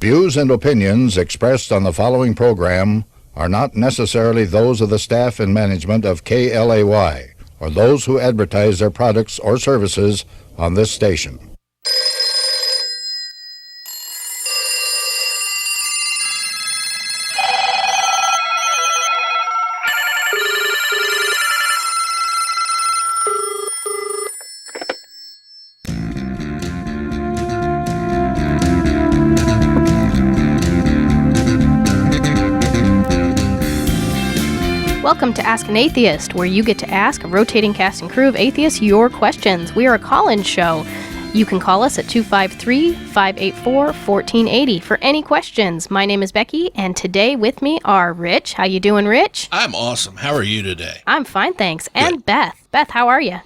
Views and opinions expressed on the following program are not necessarily those of the staff and management of KLAY or those who advertise their products or services on this station. Welcome to Ask an Atheist, where you get to ask a rotating cast and crew of atheists your questions. We are a call-in show. You can call us at 253-584-1480 for any questions. My name is Becky, and today with me are Rich. How you doing, Rich? I'm awesome. How are you today? I'm fine, thanks. And Good. Beth. Beth, how are you?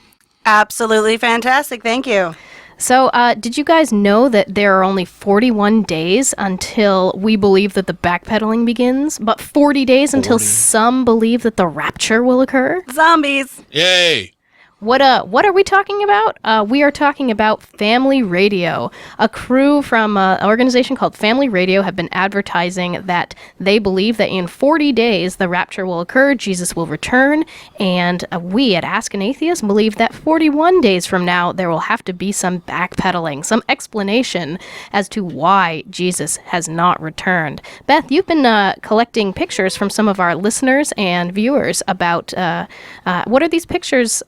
Absolutely fantastic. Thank you. So, did you guys know that there are only 41 days until we believe that the backpedaling begins, but 40 days until some believe that the rapture will occur? Zombies. Yay! What are we talking about? We are talking about Family Radio. A crew from an organization called Family Radio have been advertising that they believe that in 40 days the rapture will occur, Jesus will return, and we at Ask an Atheist believe that 41 days from now there will have to be some backpedaling, some explanation as to why Jesus has not returned. Beth, you've been collecting pictures from some of our listeners and viewers about what are these pictures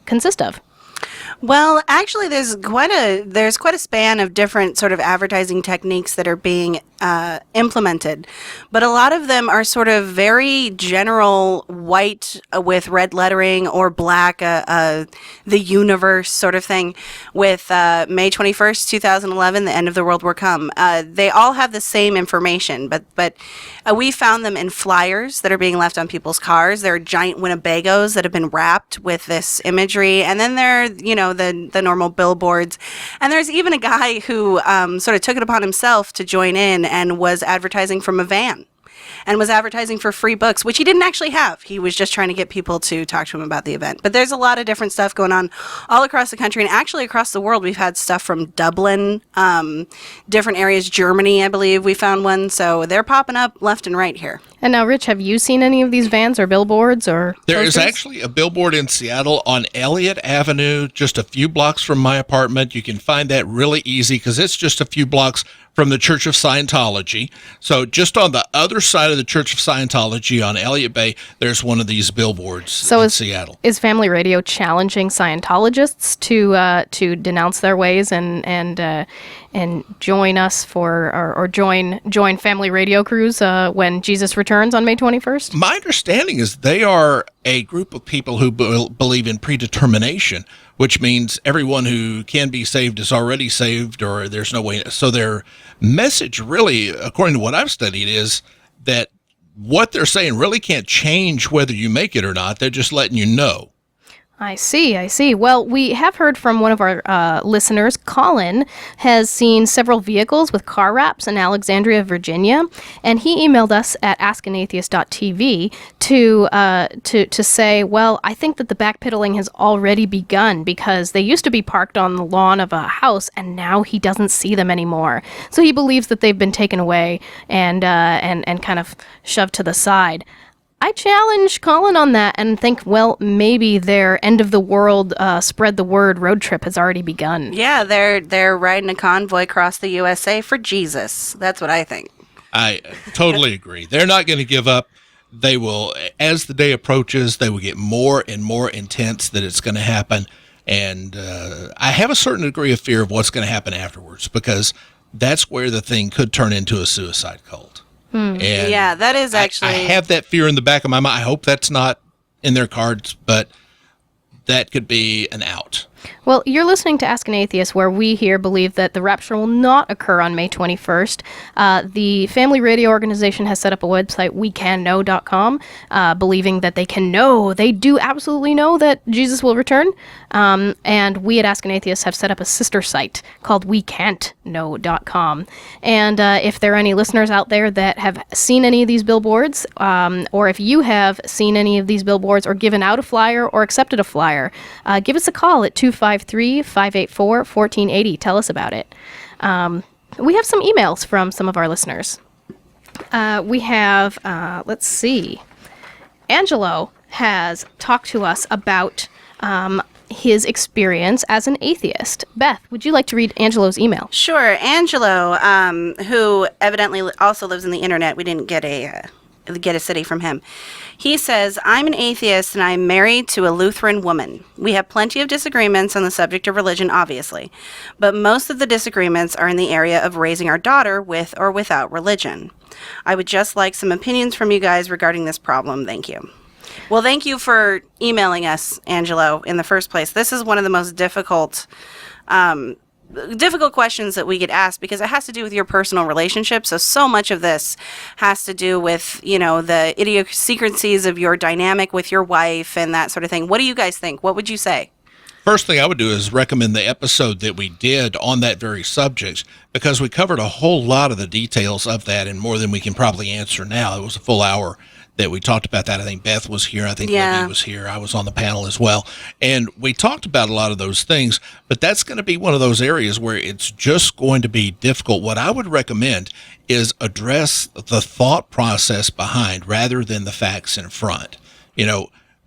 consist of? Well, actually, there's quite a span of different sort of advertising techniques that are being implemented, but a lot of them are sort of very general, white with red lettering or black, the universe sort of thing. With May 21st, 2011, the end of the world will come. They all have the same information, but we found them in flyers that are being left on people's cars. There are giant Winnebagos that have been wrapped with this imagery, and then there are, the normal billboards. And there's even a guy who sort of took it upon himself to join in and was advertising from a van and was advertising for free books, which he didn't actually have. He was just trying to get people to talk to him about the event. But there's a lot of different stuff going on all across the country and actually across the world. We've had stuff from Dublin, different areas, Germany, I believe we found one. So they're popping up left and right here. And now, Rich, have you seen any of these vans or billboards or There posters? is actually a billboard in Seattle on Elliott Avenue, just a few blocks from my apartment. You can find that really easy because it's just a few blocks from the Church of Scientology. So just on the other side of the Church of Scientology on Elliott Bay, there's one of these billboards in Seattle. Is Family Radio challenging Scientologists to denounce their ways and join us or join Family Radio crews when Jesus returns on May 21st? My understanding is they are a group of people who believe in predetermination, which means everyone who can be saved is already saved, or there's no way. So their message really, according to what I've studied, is that what they're saying really can't change whether you make it or not. They're just letting you know. I see. Well, we have heard from one of our listeners. Colin has seen several vehicles with car wraps in Alexandria, Virginia, and he emailed us at askanatheist.tv to say, well, I think that the backpedaling has already begun because they used to be parked on the lawn of a house, and now he doesn't see them anymore. So he believes that they've been taken away and kind of shoved to the side. I challenge Colin on that and think, well, maybe their end of the world, spread the word road trip has already begun. Yeah, they're riding a convoy across the USA for Jesus. That's what I think. I totally agree. They're not going to give up. They will, as the day approaches, they will get more and more intense that it's going to happen. And I have a certain degree of fear of what's going to happen afterwards because that's where the thing could turn into a suicide cult. And yeah, that is actually... I have that fear in the back of my mind. I hope that's not in their cards, but that could be an out. Well, you're listening to Ask an Atheist, where we here believe that the rapture will not occur on May 21st. The Family Radio organization has set up a website, wecanknow.com, believing that they can know, they do absolutely know that Jesus will return. And we at Ask an Atheist have set up a sister site called wecantknow.com. And if there are any listeners out there that have seen any of these billboards, or if you have seen any of these billboards or given out a flyer or accepted a flyer, give us a call at 253-584-1480. Tell us about it. we have some emails from some of our listeners. We have, let's see, Angelo has talked to us about his experience as an atheist. Beth, would you like to read Angelo's email? Sure. Angelo, who evidently also lives on the internet, we didn't get a city from him. He says, I'm an atheist and I'm married to a Lutheran woman. We have plenty of disagreements on the subject of religion, obviously, but most of the disagreements are in the area of raising our daughter with or without religion. I would just like some opinions from you guys regarding this problem. Thank you. Well, thank you for emailing us, Angelo, in the first place. This is one of the most difficult questions that we get asked because it has to do with your personal relationship. So much of this has to do with, the idiosyncrasies of your dynamic with your wife and that sort of thing. What do you guys think? What would you say? First thing I would do is recommend the episode that we did on that very subject, because we covered a whole lot of the details of that and more than we can probably answer now. It was a full hour that we talked about that. I think Beth was here. I think Libby was here. I was on the panel as well. And we talked about a lot of those things, but that's going to be one of those areas where it's just going to be difficult. What I would recommend is address the thought process behind rather than the facts in front.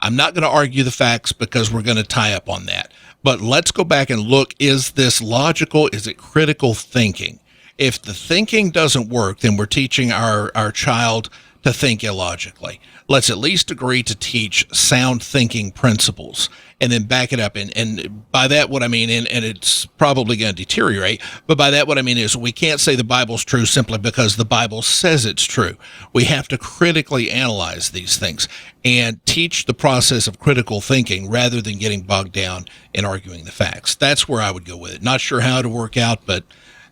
I'm not going to argue the facts because we're going to tie up on that. But let's go back and look, is this logical? Is it critical thinking? If the thinking doesn't work, then we're teaching our child to think illogically. Let's at least agree to teach sound thinking principles and then back it up. And by that, what I mean, and it's probably going to deteriorate, but by that, what I mean is we can't say the Bible's true simply because the Bible says it's true. We have to critically analyze these things and teach the process of critical thinking rather than getting bogged down in arguing the facts. That's where I would go with it. Not sure how it'll work out, but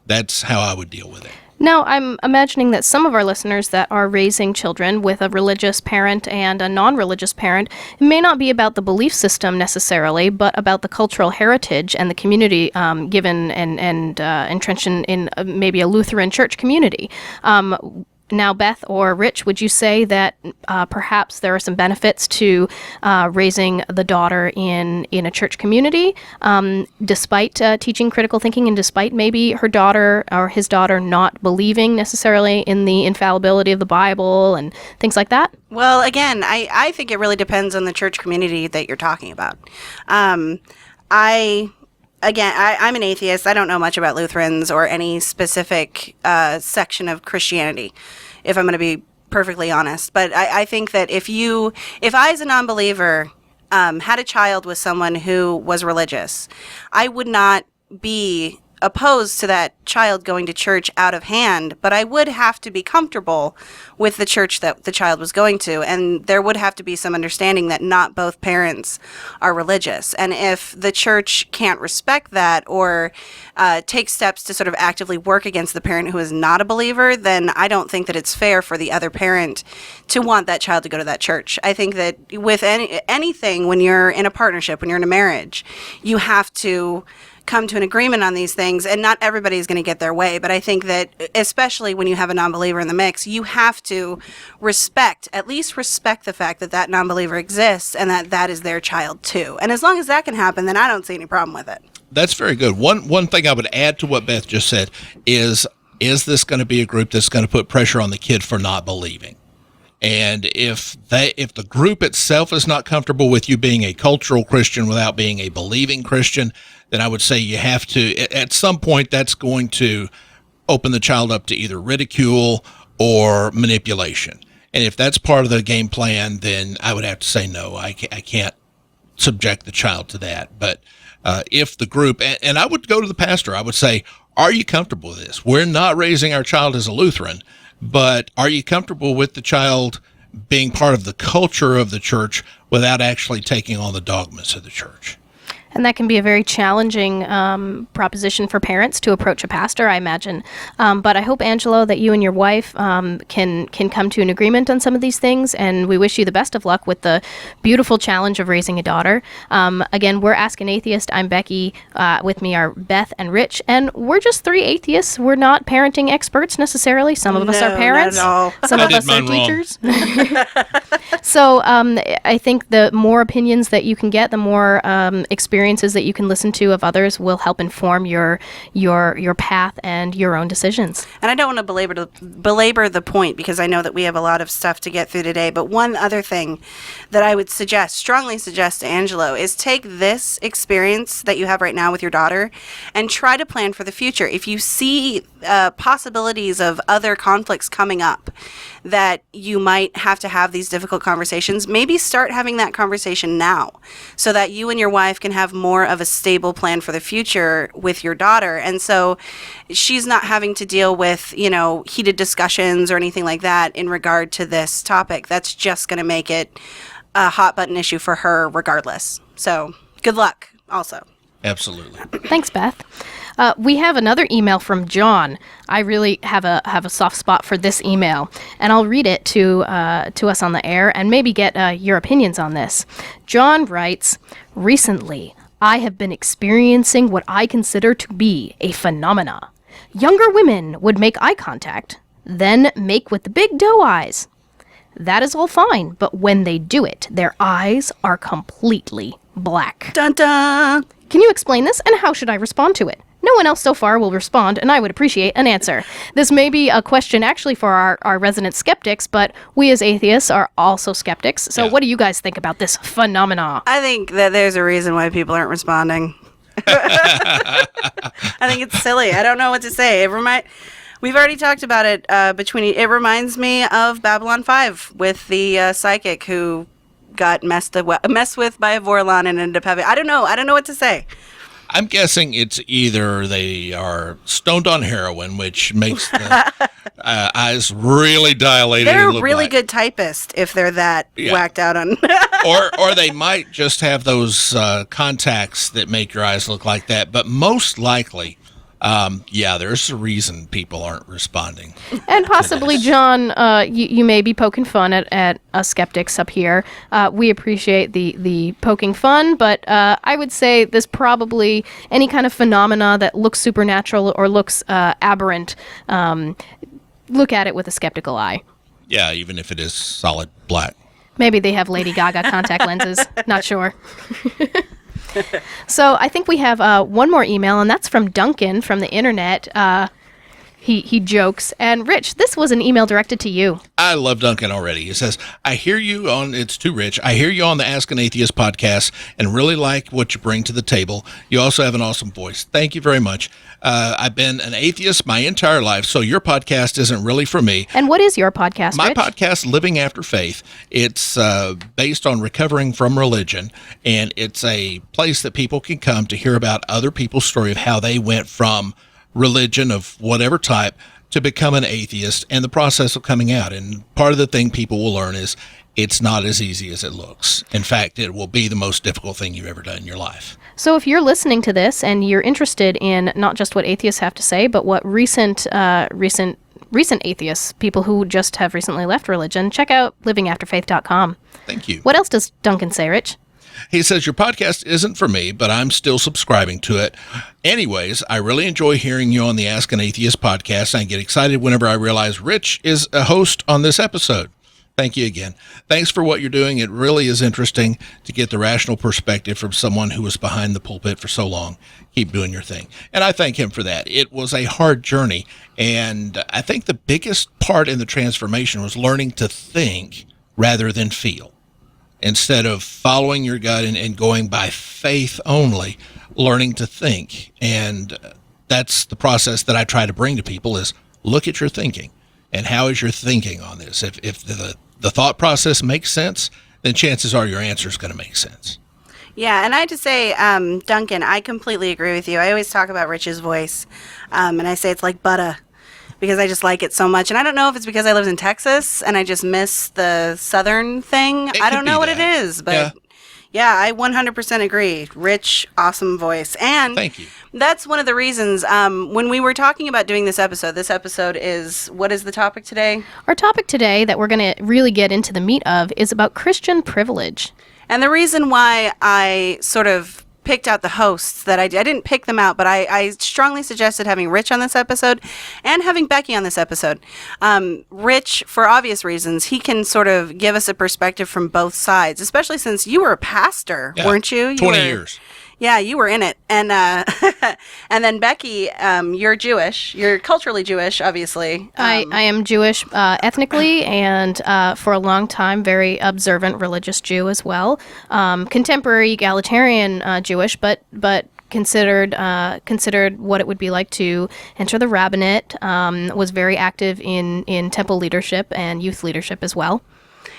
that's how I would deal with it. Now, I'm imagining that some of our listeners that are raising children with a religious parent and a non-religious parent, it may not be about the belief system necessarily, but about the cultural heritage and the community given and entrenched in maybe a Lutheran church community. Now, Beth or Rich, would you say that perhaps there are some benefits to raising the daughter in a church community, despite teaching critical thinking and despite maybe her daughter or his daughter not believing necessarily in the infallibility of the Bible and things like that? Well, again, I think it really depends on the church community that you're talking about. I'm an atheist. I don't know much about Lutherans or any specific section of Christianity, if I'm going to be perfectly honest. But I think that if I as a non-believer had a child with someone who was religious, I would not be opposed to that child going to church out of hand, but I would have to be comfortable with the church that the child was going to, and there would have to be some understanding that not both parents are religious. And if the church can't respect that or take steps to sort of actively work against the parent who is not a believer, then I don't think that it's fair for the other parent to want that child to go to that church. I think that with anything, when you're in a partnership, when you're in a marriage, you have to come to an agreement on these things, and not everybody is going to get their way, but I think that especially when you have a non-believer in the mix, you have to at least respect the fact that that non-believer exists and that is their child too. And as long as that can happen, then I don't see any problem with it. That's very good. One thing I would add to what Beth just said is this going to be a group that's going to put pressure on the kid for not believing? And if the group itself is not comfortable with you being a cultural Christian without being a believing Christian, then I would say you have to, at some point, that's going to open the child up to either ridicule or manipulation. And if that's part of the game plan, then I would have to say no, I can't subject the child to that. But if the group, and I would go to the pastor, I would say, are you comfortable with this? We're not raising our child as a Lutheran, but are you comfortable with the child being part of the culture of the church without actually taking on the dogmas of the church? And that can be a very challenging proposition for parents to approach a pastor, I imagine. But I hope, Angelo, that you and your wife can come to an agreement on some of these things, and we wish you the best of luck with the beautiful challenge of raising a daughter. Again, we're Ask an Atheist. I'm Becky. With me are Beth and Rich, and we're just three atheists. We're not parenting experts necessarily. Some of us are parents. Not at all. Some of us are teachers. So I think the more opinions that you can get, the more experiences that you can listen to of others will help inform your path and your own decisions. And I don't want to belabor the point because I know that we have a lot of stuff to get through today. But one other thing that I would strongly suggest to Angelo is take this experience that you have right now with your daughter and try to plan for the future. If you see possibilities of other conflicts coming up that you might have to have these difficult conversations, maybe start having that conversation now so that you and your wife can have more of a stable plan for the future with your daughter. And so she's not having to deal with, heated discussions or anything like that in regard to this topic. That's just going to make it a hot button issue for her regardless. So good luck also. Absolutely. Thanks, Beth. We have another email from John. I really have a soft spot for this email, and I'll read it to us on the air and maybe get your opinions on this. John writes, "Recently, I have been experiencing what I consider to be a phenomena. Younger women would make eye contact, then make with the big doe eyes. That is all fine, but when they do it, their eyes are completely black. Dun dun! Can you explain this, and how should I respond to it? No one else so far will respond, and I would appreciate an answer." This may be a question actually for our resident skeptics, but we as atheists are also skeptics. So what do you guys think about this phenomena? I think that there's a reason why people aren't responding. I think it's silly. I don't know what to say. We've already talked about it. It reminds me of Babylon 5 with the psychic who got messed with by a Vorlon and ended up having. I don't know what to say. I'm guessing it's either they are stoned on heroin, which makes the eyes really dilated. They're and look really like, good typists if they're that whacked out on. or they might just have those contacts that make your eyes look like that. But most likely, there's a reason people aren't responding. And possibly, John, you may be poking fun at us skeptics up here. We appreciate the poking fun, but I would say there's probably any kind of phenomena that looks supernatural or looks aberrant. Look at it with a skeptical eye. Yeah, even if it is solid black. Maybe they have Lady Gaga contact lenses. Not sure. So I think we have one more email, and that's from Duncan from the internet. He jokes. And Rich, this was an email directed to you. I love Duncan already. He says, it's too rich. I hear you on the Ask an Atheist podcast and really like what you bring to the table. You also have an awesome voice. Thank you very much. I've been an atheist my entire life, so your podcast isn't really for me. And what is your podcast, My Rich? podcast, Living After Faith. It's based on recovering from religion, and it's a place that people can come to hear about other people's story of how they went from religion of whatever type to become an atheist and the process of coming out. And part of the thing people will learn is it's not as easy as it looks. In fact, it will be the most difficult thing you've ever done in your life. So if you're listening to this and you're interested in not just what atheists have to say, but what recent atheists, people who just have recently left religion, check out livingafterfaith.com. Thank you. What else does Duncan say, Rich? He says, your podcast isn't for me, but I'm still subscribing to it. Anyways, I really enjoy hearing you on the Ask an Atheist podcast. I get excited whenever I realize Rich is a host on this episode. Thank you again. Thanks for what you're doing. It really is interesting to get the rational perspective from someone who was behind the pulpit for so long. Keep doing your thing. And I thank him for that. It was a hard journey. And I think the biggest part in the transformation was learning to think rather than feel. Instead of following your gut and going by faith only, learning to think. And that's the process that I try to bring to people is look at your thinking. And how is your thinking on this? If the thought process makes sense, then chances are your answer is going to make sense. Yeah, and I have to say, Duncan, I completely agree with you. I always talk about Rich's voice, and I say it's like butter, because I just like it so much. And I don't know if it's because I lived in Texas and I just miss the Southern thing. I don't know what it is, but yeah, I 100% agree. Rich, awesome voice. And thank you. That's one of the reasons when we were talking about doing this episode is, what is the topic today? Our topic today that we're going to really get into the meat of is about Christian privilege. And the reason why I sort of picked out the hosts that I didn't pick them out, but I strongly suggested having Rich on this episode and having Becky on this episode. Rich, for obvious reasons, he can sort of give us a perspective from both sides, especially since you were a pastor, weren't you? 20 years. Yeah, you were in it. And and then Becky, you're Jewish. You're culturally Jewish, obviously. I am Jewish ethnically, and for a long time, very observant religious Jew as well. Contemporary egalitarian Jewish, but considered what it would be like to enter the rabbinate. Was very active in temple leadership and youth leadership as well.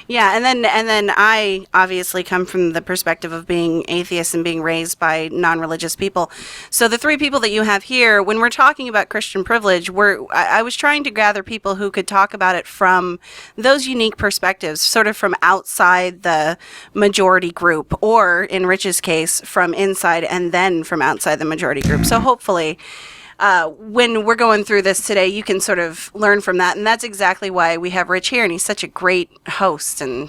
Yeah, and then I obviously come from the perspective of being atheist and being raised by non-religious people. So the three people that you have here, when we're talking about Christian privilege, I was trying to gather people who could talk about it from those unique perspectives, sort of from outside the majority group, or in Rich's case, from inside and then from outside the majority group. So hopefully, when we're going through this today, you can sort of learn from that. And that's exactly why we have Rich here. And he's such a great host. And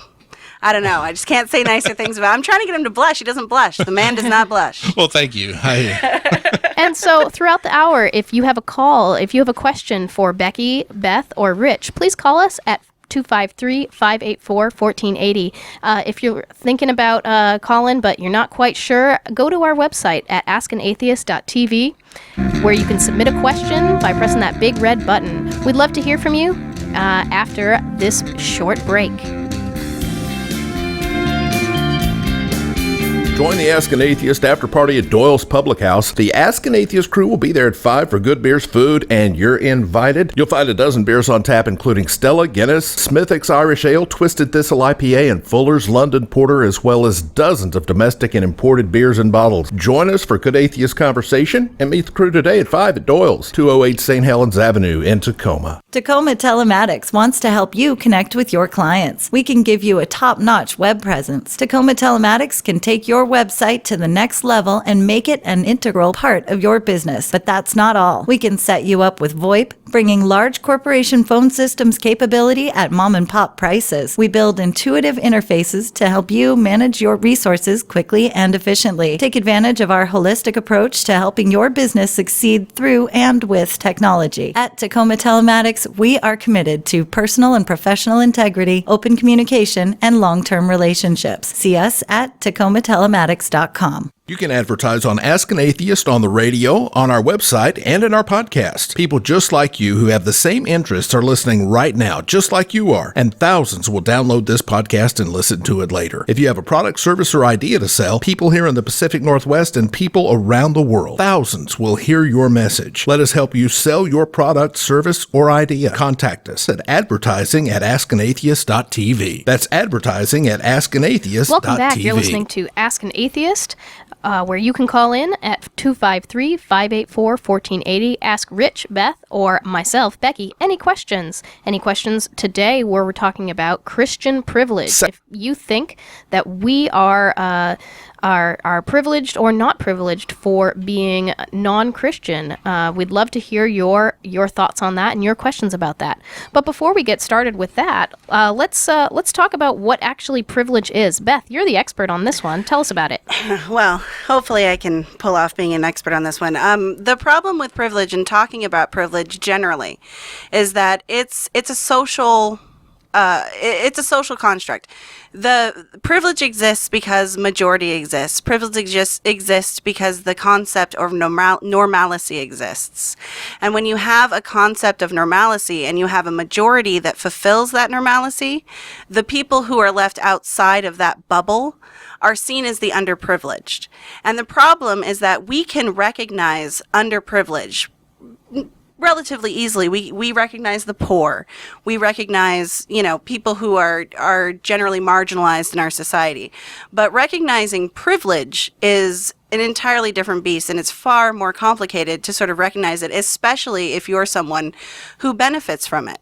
I don't know. I just can't say nicer things about him. I'm trying to get him to blush. He doesn't blush. The man does not blush. Well, thank you. And so throughout the hour, if you have a question for Becky, Beth, or Rich, please call us at 253-584-1480. If you're thinking about calling, but you're not quite sure, go to our website at askanatheist.tv, where you can submit a question by pressing that big red button. We'd love to hear from you after this short break. Join the Ask an Atheist after party at Doyle's Public House. The Ask an Atheist crew will be there at 5 for good beers, food, and you're invited. You'll find a dozen beers on tap, including Stella, Guinness, Smithwick's Irish Ale, Twisted Thistle IPA, and Fuller's London Porter, as well as dozens of domestic and imported beers and bottles. Join us for good atheist conversation and meet the crew today at 5 at Doyle's, 208 St. Helens Avenue in Tacoma. Tacoma Telematics wants to help you connect with your clients. We can give you a top-notch web presence. Tacoma Telematics can take your website to the next level and make it an integral part of your business. But that's not all. We can set you up with VoIP, bringing large corporation phone systems capability at mom and pop prices. We build intuitive interfaces to help you manage your resources quickly and efficiently. Take advantage of our holistic approach to helping your business succeed through and with technology. At Tacoma Telematics, we are committed to personal and professional integrity, open communication, and long-term relationships. See us at tacomattelematics.com. You can advertise on Ask an Atheist on the radio, on our website, and in our podcast. People just like you who have the same interests are listening right now, just like you are, and thousands will download this podcast and listen to it later. If you have a product, service, or idea to sell, people here in the Pacific Northwest and people around the world, thousands will hear your message. Let us help you sell your product, service, or idea. Contact us at advertising@askanatheist.tv. That's advertising at askanatheist.tv. Welcome back. You're listening to Ask an Atheist, where you can call in at 253-584-1480. Ask Rich, Beth, or myself, Becky, any questions. Any questions today where we're talking about Christian privilege. If you think that we are privileged or not privileged for being non-Christian, we'd love to hear your thoughts on that and your questions about that. But before we get started with that, let's talk about what actually privilege is. Beth, you're the expert on this one. Tell us about it. Well, hopefully I can pull off being an expert on this one. The problem with privilege and talking about privilege generally is that it's a social construct. The privilege exists because majority exists. Privilege exists because the concept of normalcy exists. And when you have a concept of normalcy and you have a majority that fulfills that normalcy, the people who are left outside of that bubble are seen as the underprivileged. And the problem is that we can recognize underprivilege relatively easily. We recognize the poor. We recognize, people who are generally marginalized in our society. But recognizing privilege is an entirely different beast, and it's far more complicated to sort of recognize it, especially if you're someone who benefits from it.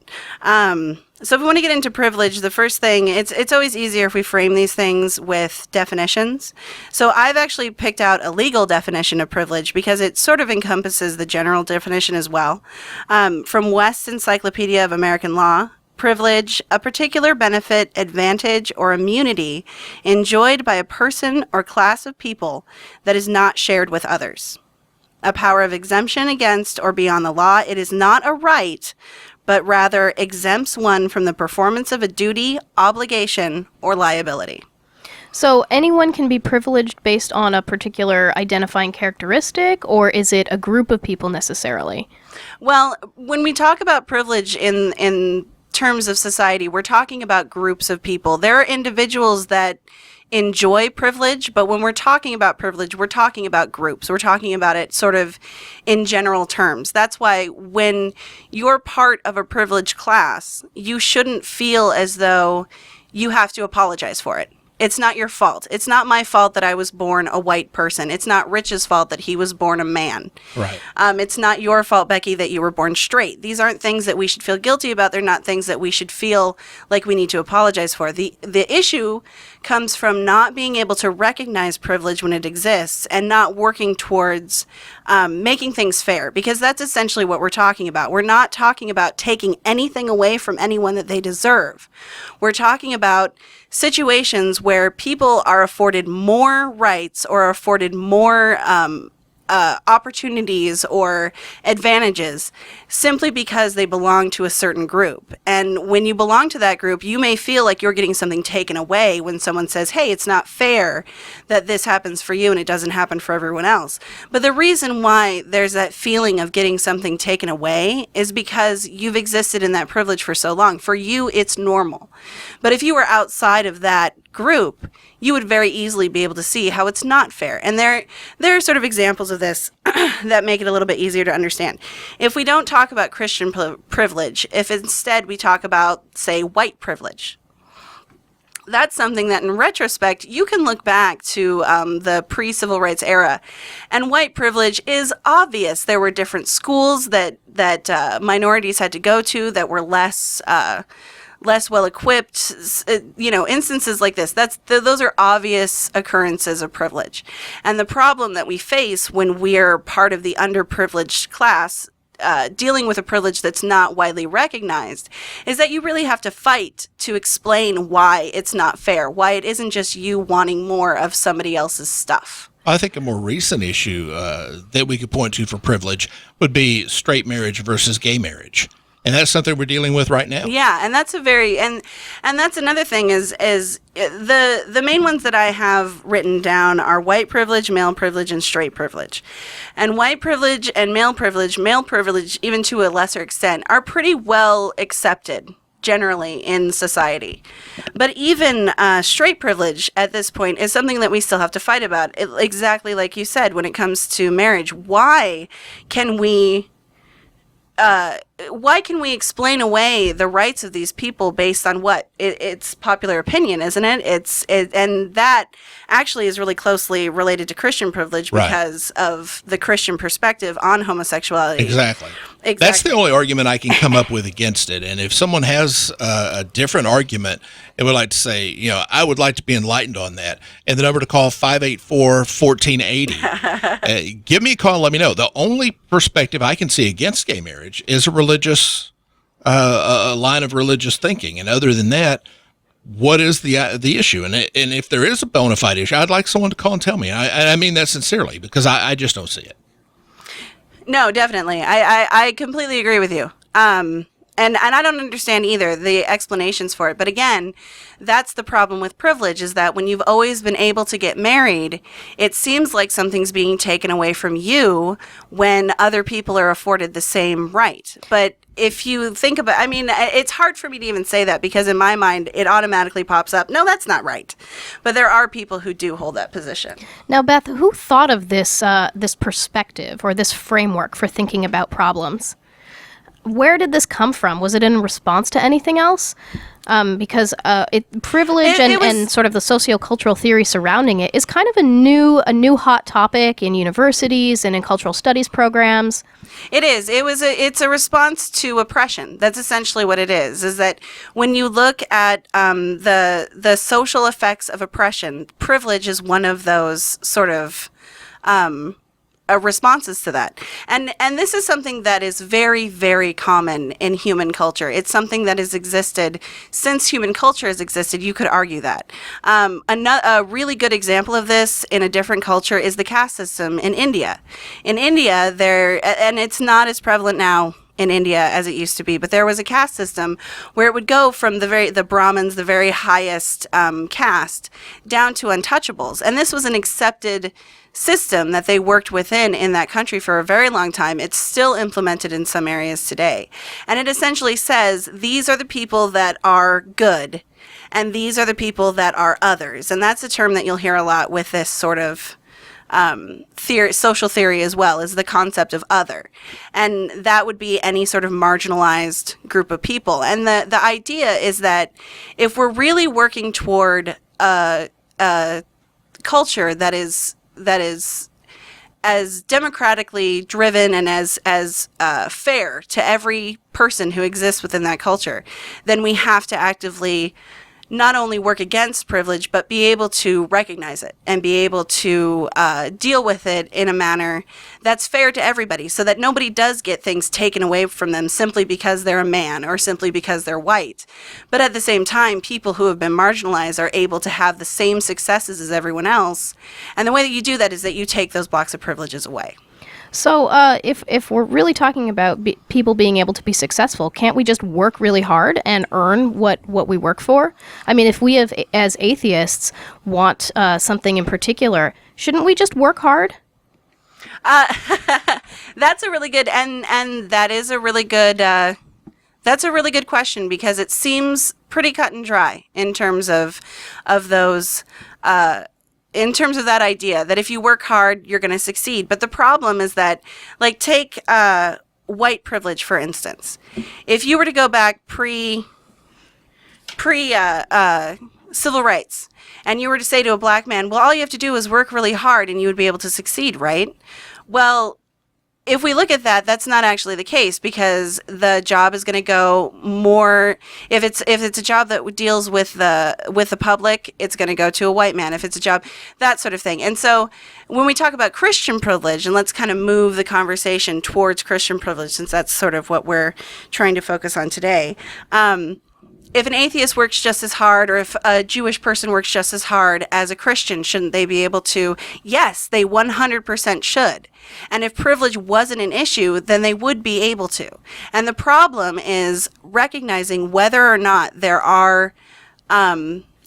So if we want to get into privilege, the first thing, it's always easier if we frame these things with definitions. So I've actually picked out a legal definition of privilege because it sort of encompasses the general definition as well. From West's Encyclopedia of American Law, privilege, a particular benefit, advantage, or immunity enjoyed by a person or class of people that is not shared with others. A power of exemption against or beyond the law. It is not a right, but rather exempts one from the performance of a duty, obligation, or liability. So anyone can be privileged based on a particular identifying characteristic, or is it a group of people necessarily? Well, when we talk about privilege in terms of society, we're talking about groups of people. There are individuals that enjoy privilege, but when we're talking about privilege, we're talking about groups. We're talking about it sort of in general terms. That's why when you're part of a privileged class, you shouldn't feel as though you have to apologize for it. It's not your fault. It's not my fault that I was born a white person. It's not Rich's fault that he was born a man. Right. It's not your fault, Becky, that you were born straight. These aren't things that we should feel guilty about. They're not things that we should feel like we need to apologize for. The issue comes from not being able to recognize privilege when it exists and not working towards making things fair, because that's essentially what we're talking about. We're not talking about taking anything away from anyone that they deserve. We're talking about situations where people are afforded more rights or afforded more opportunities or advantages simply because they belong to a certain group. And when you belong to that group, you may feel like you're getting something taken away when someone says, hey, it's not fair that this happens for you and it doesn't happen for everyone else. But the reason why there's that feeling of getting something taken away is because you've existed in that privilege for so long. For you, it's normal. But if you were outside of that group, you would very easily be able to see how it's not fair. And there are sort of examples of this that make it a little bit easier to understand. If we don't talk about Christian privilege, if instead we talk about, say, white privilege, that's something that in retrospect, you can look back to the pre-civil rights era, and white privilege is obvious. There were different schools that minorities had to go to that were less well equipped, instances like this. Those are obvious occurrences of privilege. And the problem that we face when we're part of the underprivileged class, dealing with a privilege that's not widely recognized, is that you really have to fight to explain why it's not fair, why it isn't just you wanting more of somebody else's stuff. I think a more recent issue that we could point to for privilege would be straight marriage versus gay marriage. And that's something we're dealing with right now. Yeah, and that's and that's another thing is the main ones that I have written down are white privilege, male privilege, and straight privilege. And white privilege and male privilege, even to a lesser extent, are pretty well accepted generally in society. But even straight privilege at this point is something that we still have to fight about. Exactly like you said, when it comes to marriage, why can we explain away the rights of these people based on what? It's popular opinion, isn't it? And that actually is really closely related to Christian privilege because of the Christian perspective on homosexuality. Exactly. That's the only argument I can come up with against it. And if someone has a different argument and would like to say, I would like to be enlightened on that, and the number to call 584-1480. Give me a call and let me know. The only perspective I can see against gay marriage is a religious, a line of religious thinking. And other than that, what is the issue? And if there is a bona fide issue, I'd like someone to call and tell me. I mean that sincerely, because I just don't see it. No, definitely. I completely agree with you. And I don't understand either the explanations for it. But again, that's the problem with privilege, is that when you've always been able to get married, it seems like something's being taken away from you when other people are afforded the same right. But if you think about, it's hard for me to even say that, because in my mind, it automatically pops up, no, that's not right. But there are people who do hold that position. Now, Beth, who thought of this perspective or this framework for thinking about problems? Where did this come from? Was it in response to anything else? Because privilege and sort of the sociocultural theory surrounding it is kind of a new hot topic in universities and in cultural studies programs. It is. It's a response to oppression. That's essentially what it is. Is that when you look at the social effects of oppression, privilege is one of those sort of responses to that. And this is something that is very, very common in human culture. It's something that has existed since human culture has existed. You could argue that. A really good example of this in a different culture is the caste system in India. In India, and it's not as prevalent now in India as it used to be, but there was a caste system where it would go from the Brahmins, the very highest caste, down to untouchables. And this was an accepted system that they worked within in that country for a very long time. It's still implemented in some areas today. And it essentially says, these are the people that are good, and these are the people that are others. And that's a term that you'll hear a lot with this sort of social theory as well, is the concept of other. And that would be any sort of marginalized group of people. And the idea is that if we're really working toward a culture that is as democratically driven and as fair to every person who exists within that culture, then we have to actively not only work against privilege, but be able to recognize it and be able to deal with it in a manner that's fair to everybody, so that nobody does get things taken away from them simply because they're a man or simply because they're white. But at the same time, people who have been marginalized are able to have the same successes as everyone else. And the way that you do that is that you take those blocks of privileges away. So if we're really talking about people being able to be successful, can't we just work really hard and earn what we work for? I mean, if we as atheists want something in particular, shouldn't we just work hard? That's a really good, and that is a really good, that's a really good question, because it seems pretty cut and dry in terms of those, in terms of that idea that if you work hard, you're going to succeed. But the problem is that, like, take white privilege, for instance. If you were to go back pre civil rights, and you were to say to a black man, well, all you have to do is work really hard and you would be able to succeed, right? Well, if we look at that, that's not actually the case, because the job is going to go more, if it's a job that deals with the public, it's going to go to a white man. If it's a job, that sort of thing. And so when we talk about Christian privilege, and let's kind of move the conversation towards Christian privilege, since that's sort of what we're trying to focus on today. If an atheist works just as hard, or if a Jewish person works just as hard as a Christian, shouldn't they be able to? Yes, they 100% should. And if privilege wasn't an issue, then they would be able to. And the problem is recognizing whether or not there are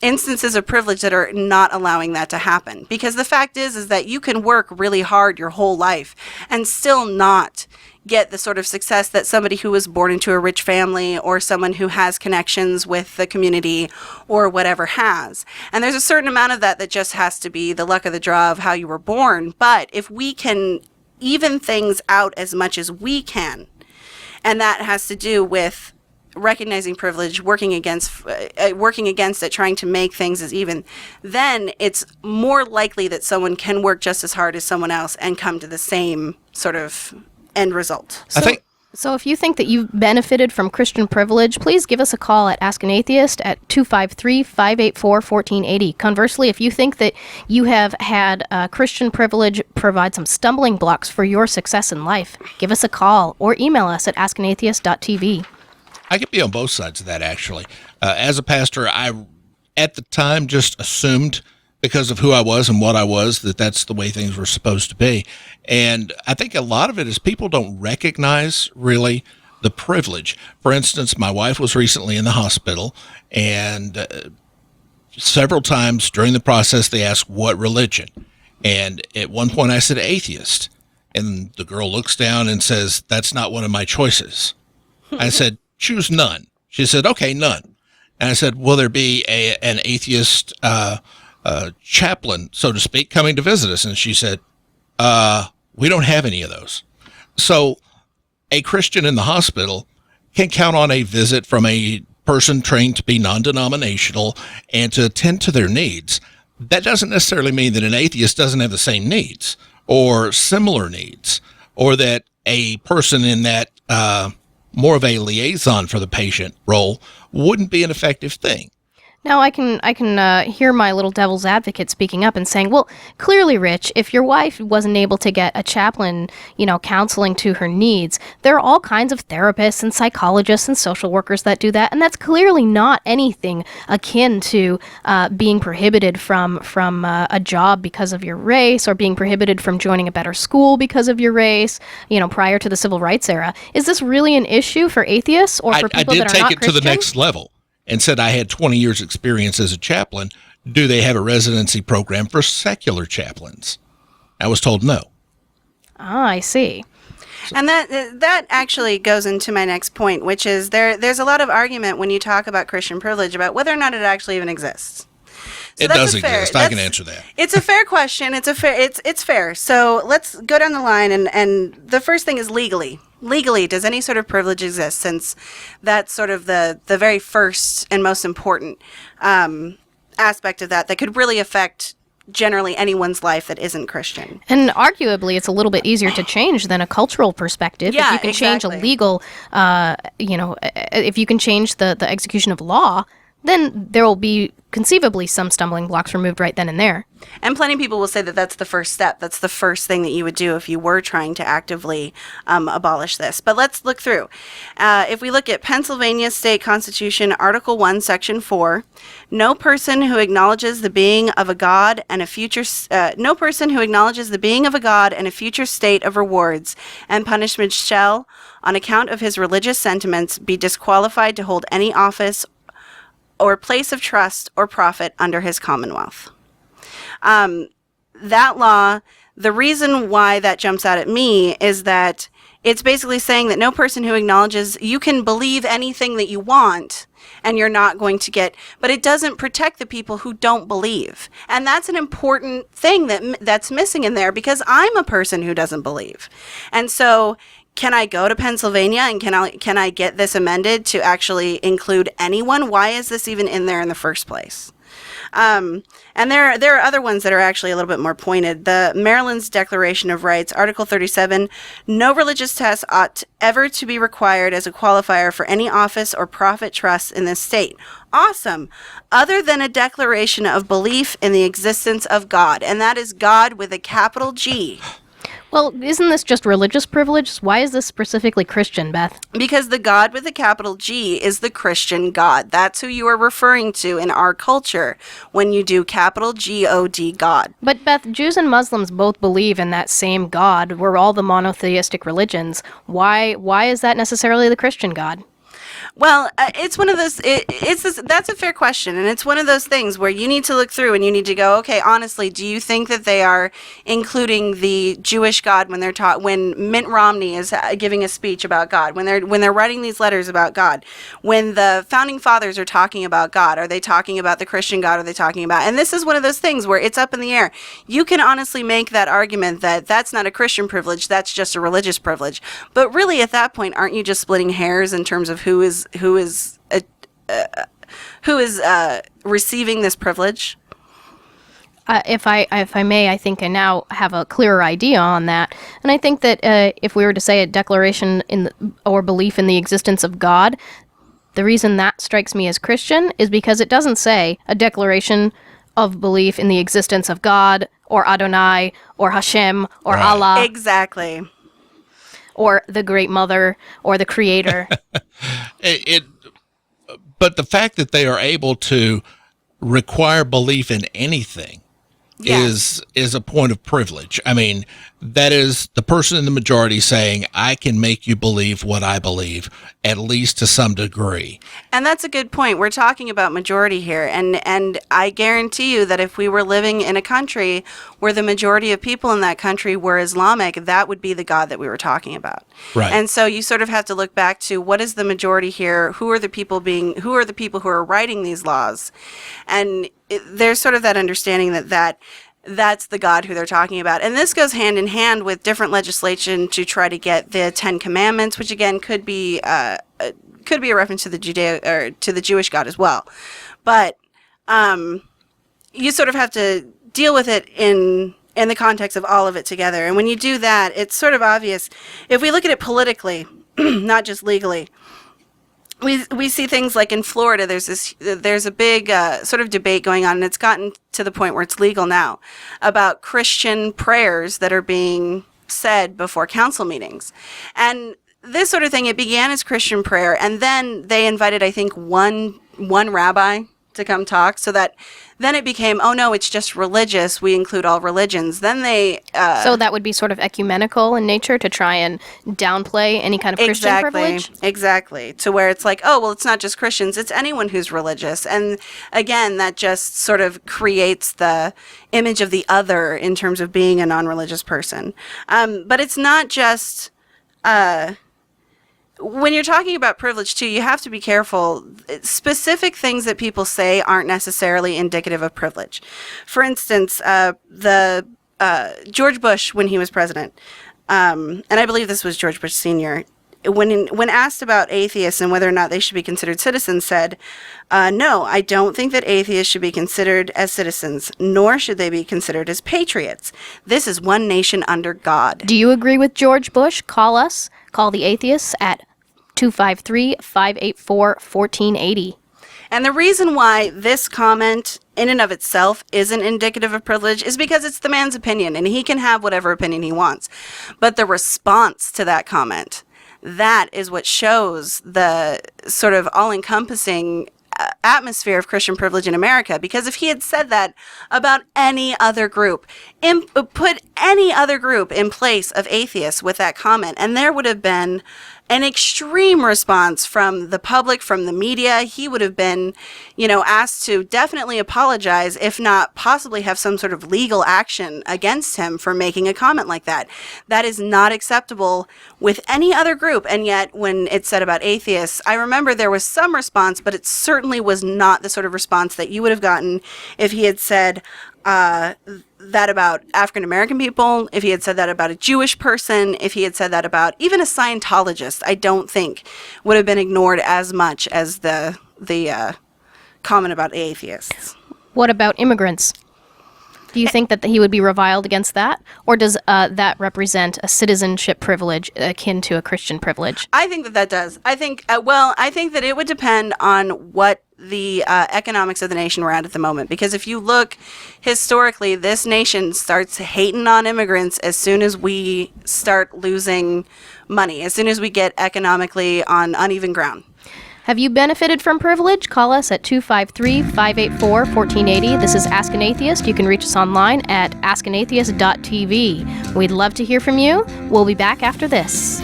instances of privilege that are not allowing that to happen. Because the fact is that you can work really hard your whole life and still not get the sort of success that somebody who was born into a rich family, or someone who has connections with the community or whatever has. And there's a certain amount of that just has to be the luck of the draw of how you were born. But if we can even things out as much as we can, and that has to do with recognizing privilege, working against it, trying to make things as even, then it's more likely that someone can work just as hard as someone else and come to the same sort of end result. So if you think that you've benefited from Christian privilege, please give us a call at Ask an Atheist at 253-584-1480. Conversely, if you think that you have had Christian privilege provide some stumbling blocks for your success in life, give us a call or email us at askanatheist.tv. I could be on both sides of that, actually. As a pastor, I, at the time, just assumed, because of who I was and what I was, that that's the way things were supposed to be. And I think a lot of it is people don't recognize really the privilege. For instance, my wife was recently in the hospital, and several times during the process they asked, what religion? And at one point I said, atheist. And the girl looks down and says, that's not one of my choices. I said, choose none. She said, okay, none. And I said, will there be an atheist chaplain, so to speak, coming to visit us? And she said, we don't have any of those. So a Christian in the hospital can count on a visit from a person trained to be non-denominational and to attend to their needs. That doesn't necessarily mean that an atheist doesn't have the same needs or similar needs, or that a person in that more of a liaison for the patient role wouldn't be an effective thing. Now I can hear my little devil's advocate speaking up and saying, well, clearly, Rich, if your wife wasn't able to get a chaplain, counseling to her needs, there are all kinds of therapists and psychologists and social workers that do that, and that's clearly not anything akin to being prohibited from a job because of your race, or being prohibited from joining a better school because of your race. Prior to the civil rights era, is this really an issue for atheists or for people that are not Christian? I did take it to the next level and said I had 20 years experience as a chaplain. Do they have a residency program for secular chaplains? I was told no. Ah, I see. And that actually goes into my next point, which is there's a lot of argument when you talk about Christian privilege about whether or not it actually even exists. So it does exist. I can answer that. It's a fair question. It's fair. So let's go down the line, and the first thing is legally. Legally, does any sort of privilege exist? Since that's sort of the very first and most important aspect of that could really affect generally anyone's life that isn't Christian. And arguably, it's a little bit easier to change than a cultural perspective. Yeah, if you can change a legal, if you can change the execution of law, then there will be conceivably some stumbling blocks removed right then and there. And plenty of people will say that that's the first step. That's the first thing that you would do if you were trying to actively abolish this. But let's look through. If we look at Pennsylvania State Constitution, Article 1, Section 4, no person who acknowledges the being of a God and a future state of rewards and punishment shall, on account of his religious sentiments, be disqualified to hold any office or place of trust or profit under his commonwealth. That law, the reason why that jumps out at me is that it's basically saying that no person who acknowledges you can believe anything that you want and you're not going to get, but it doesn't protect the people who don't believe. And that's an important thing that's missing in there, because I'm a person who doesn't believe. And so can I go to Pennsylvania and can I get this amended to actually include anyone? Why is this even in there in the first place? And there are other ones that are actually a little bit more pointed. The Maryland's Declaration of Rights, Article 37, no religious test ought ever to be required as a qualifier for any office or profit trust in this state. Awesome. Other than a declaration of belief in the existence of God, and that is God with a capital G. Well, isn't this just religious privilege? Why is this specifically Christian, Beth? Because the God with a capital G is the Christian God. That's who you are referring to in our culture when you do capital G-O-D, God. But Beth, Jews and Muslims both believe in that same God. We're all the monotheistic religions. Why is that necessarily the Christian God? Well, it's one of those. That's a fair question, and it's one of those things where you need to look through and you need to go, okay, honestly, do you think that they are including the Jewish God when they're taught? When Mitt Romney is giving a speech about God, when they're writing these letters about God, when the founding fathers are talking about God, are they talking about the Christian God? Are they talking about? And this is one of those things where it's up in the air. You can honestly make that argument that that's not a Christian privilege, that's just a religious privilege. But really, at that point, aren't you just splitting hairs in terms of who is receiving this privilege? If I may, I think I now have a clearer idea on that, and I think that if we were to say a declaration or belief in the existence of God, the reason that strikes me as Christian is because it doesn't say a declaration of belief in the existence of God or Adonai or Hashem or Allah. Exactly. Or the Great Mother or the Creator. But the fact that they are able to require belief in anything is a point of privilege. I mean, that is the person in the majority saying, I can make you believe what I believe, at least to some degree. And that's a good point. We're talking about majority here. And I guarantee you that if we were living in a country where the majority of people in that country were Islamic, that would be the God that we were talking about. Right. And so you sort of have to look back to what is the majority here? Who are the people who are writing these laws? And there's sort of that understanding that's the God who they're talking about. And this goes hand in hand with different legislation to try to get the Ten Commandments, which again could be a reference to the to the Jewish God as well. But you sort of have to deal with it in the context of all of it together. And when you do that, it's sort of obvious. If we look at it politically, not just legally, we see things like in Florida, there's a big sort of debate going on, and it's gotten to the point where it's legal now, about Christian prayers that are being said before council meetings. And this sort of thing, it began as Christian prayer, and then they invited, I think, one rabbi to come talk, so that then it became, oh no, it's just religious, we include all religions. Then they so that would be sort of ecumenical in nature, to try and downplay any kind of Christian privilege? Exactly, to where it's like, oh, well, it's not just Christians, it's anyone who's religious. And again, that just sort of creates the image of the other in terms of being a non-religious person. But it's not just when you're talking about privilege, too, you have to be careful. Specific things that people say aren't necessarily indicative of privilege. For instance, the George Bush, when he was president, and I believe this was George Bush Sr., when asked about atheists and whether or not they should be considered citizens, said, no, I don't think that atheists should be considered as citizens, nor should they be considered as patriots. This is one nation under God. Do you agree with George Bush? Call us. Call the Atheists at 253-584-1480. And the reason why this comment in and of itself isn't indicative of privilege is because it's the man's opinion, and he can have whatever opinion he wants. But the response to that comment, that is what shows the sort of all-encompassing atmosphere of Christian privilege in America. Because if he had said that about any other group, put any other group in place of atheists with that comment, and there would have been an extreme response from the public, from the media. He would have been, asked to definitely apologize, if not possibly have some sort of legal action against him for making a comment like that. That is not acceptable with any other group. And yet, when it's said about atheists, I remember there was some response, but it certainly was not the sort of response that you would have gotten if he had said that about African American people, if he had said that about a Jewish person, if he had said that about even a Scientologist. I don't think would have been ignored as much as the comment about atheists. What about immigrants? Do you think that he would be reviled against that? Or does that represent a citizenship privilege akin to a Christian privilege? I think that does. I think that it would depend on what the economics of the nation we're at the moment. Because if you look historically, this nation starts hating on immigrants as soon as we start losing money, as soon as we get economically on uneven ground. Have you benefited from privilege? Call us at 253-584-1480. This is Ask an Atheist. You can reach us online at askanatheist.tv. We'd love to hear from you. We'll be back after this.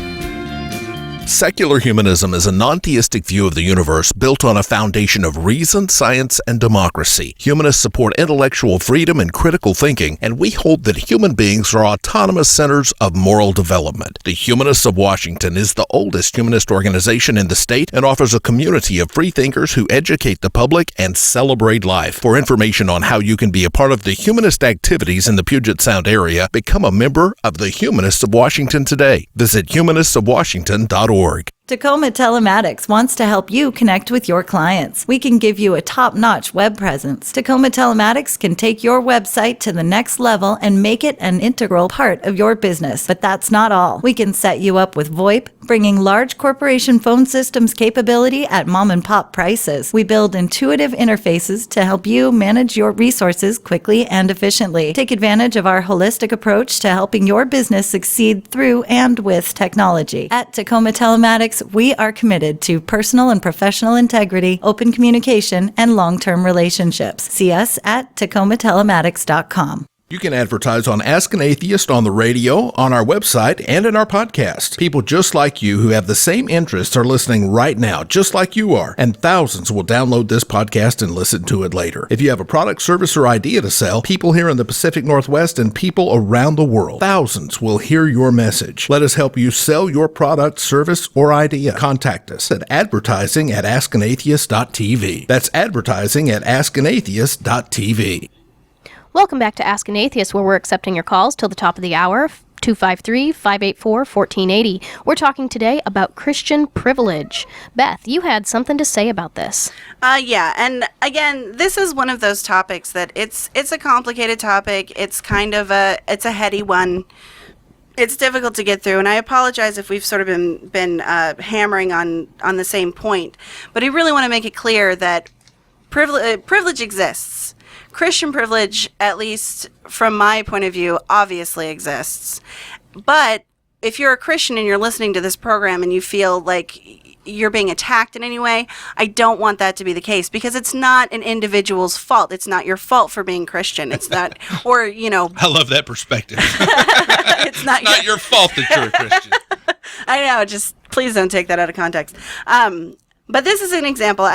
Secular humanism is a non-theistic view of the universe built on a foundation of reason, science, and democracy. Humanists support intellectual freedom and critical thinking, and we hold that human beings are autonomous centers of moral development. The Humanists of Washington is the oldest humanist organization in the state and offers a community of free thinkers who educate the public and celebrate life. For information on how you can be a part of the humanist activities in the Puget Sound area, become a member of the Humanists of Washington today. Visit humanistofwashington.org. Tacoma Telematics wants to help you connect with your clients. We can give you a top-notch web presence. Tacoma Telematics can take your website to the next level and make it an integral part of your business. But that's not all. We can set you up with VoIP, bringing large corporation phone systems capability at mom-and-pop prices. We build intuitive interfaces to help you manage your resources quickly and efficiently. Take advantage of our holistic approach to helping your business succeed through and with technology. At Tacoma Telematics, we are committed to personal and professional integrity, open communication, and long-term relationships. See us at TacomaTelematics.com. You can advertise on Ask an Atheist on the radio, on our website, and in our podcast. People just like you who have the same interests are listening right now, just like you are, and thousands will download this podcast and listen to it later. If you have a product, service, or idea to sell, people here in the Pacific Northwest and people around the world, thousands will hear your message. Let us help you sell your product, service, or idea. Contact us at advertising@askanatheist.tv. That's advertising@askanatheist.tv. Welcome back to Ask an Atheist, where we're accepting your calls till the top of the hour, 253-584-1480. We're talking today about Christian privilege. Beth, you had something to say about this. Yeah, and again, this is one of those topics that it's a complicated topic. It's kind of it's a heady one. It's difficult to get through, and I apologize if we've sort of been hammering on the same point. But I really want to make it clear that privilege exists. Christian privilege, at least from my point of view, obviously exists. But if you're a Christian and you're listening to this program and you feel like you're being attacked in any way, I don't want that to be the case, because it's not an individual's fault. It's not your fault for being Christian. It's not, or, I love that perspective. it's not your fault that you're a Christian. I know, just please don't take that out of context. But this is an example.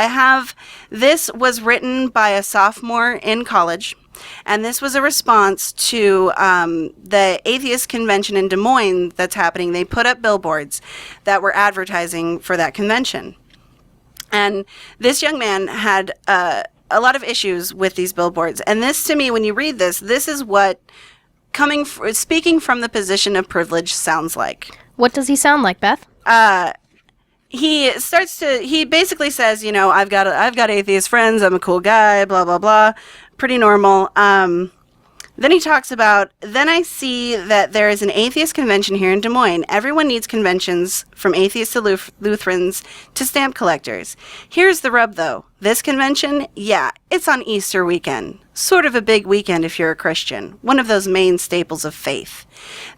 This was written by a sophomore in college, and this was a response to the Atheist convention in Des Moines that's happening. They put up billboards that were advertising for that convention. And this young man had a lot of issues with these billboards. And this, to me, when you read this is what speaking from the position of privilege sounds like. What does he sound like, Beth? He basically says, I've got atheist friends, I'm a cool guy, blah, blah, blah. Pretty normal. Then he talks about, then I see that there is an atheist convention here in Des Moines. Everyone needs conventions, from atheists to Lutherans to stamp collectors. Here's the rub, though. This convention, it's on Easter weekend. Sort of a big weekend if you're a Christian. One of those main staples of faith.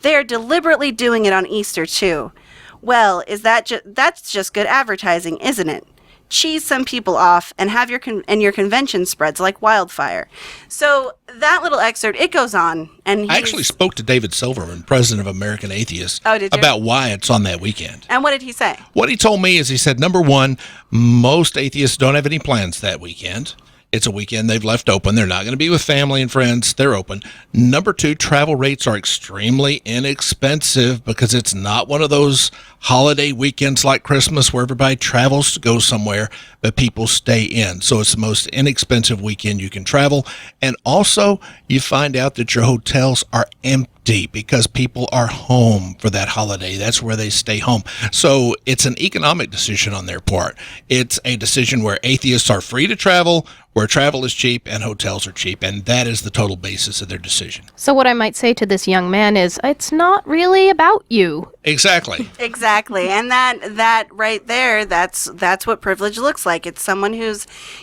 They are deliberately doing it on Easter, too. Well, that's just good advertising, isn't it? Cheese some people off and have your convention spreads like wildfire. So that little excerpt, it goes on. And I actually spoke to David Silverman, president of American Atheists, about why it's on that weekend. And what did he say? What he told me is, he said, number one, most atheists don't have any plans that weekend. It's a weekend they've left open. They're not going to be with family and friends. They're open. Number two, travel rates are extremely inexpensive, because it's not one of those holiday weekends like Christmas where everybody travels to go somewhere, but people stay in. So it's the most inexpensive weekend you can travel. And also, you find out that your hotels are empty because people are home for that holiday. That's where they stay home. So it's an economic decision on their part. It's a decision where atheists are free to travel, where travel is cheap and hotels are cheap, and that is the total basis of their decision. So what I might say to this young man is, it's not really about you. Exactly. Exactly. And that right there, that's what privilege looks like. It's someone